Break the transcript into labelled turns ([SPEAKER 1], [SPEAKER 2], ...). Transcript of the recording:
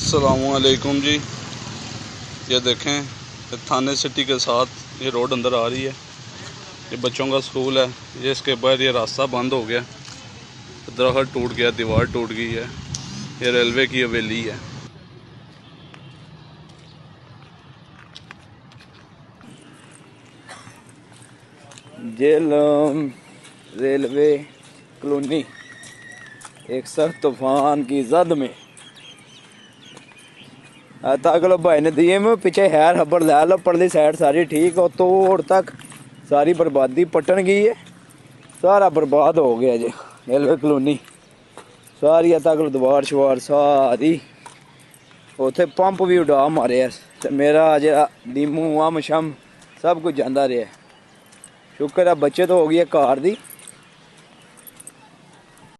[SPEAKER 1] अस्सलामुअलैकुम जी। ये देखें थाने सिटी के साथ ये रोड अंदर आ रही है। ये बच्चों का स्कूल है। ये इसके बाद ये रास्ता बंद हो गया, दरख्त टूट गया, दीवार टूट गई है। ये रेलवे की हवेली है।
[SPEAKER 2] जhelum रेलवे कॉलोनी एक सख्त तूफान की जद में ताकलो भाई ने दिए में पीछे हैर खबर लै लो, परली साइड सारी ठीक और तोड़ तक सारी बर्बादी पटन गई है। सारा बर्बाद हो गया जी रेलवे कॉलोनी सारी। तक दवार शवार सारी उथे पंप भी उड़ा मारे ते मेरा जो लीमू अम शम सब कुछ जाता रहा। शुक्र है बचत हो गई है कार दी।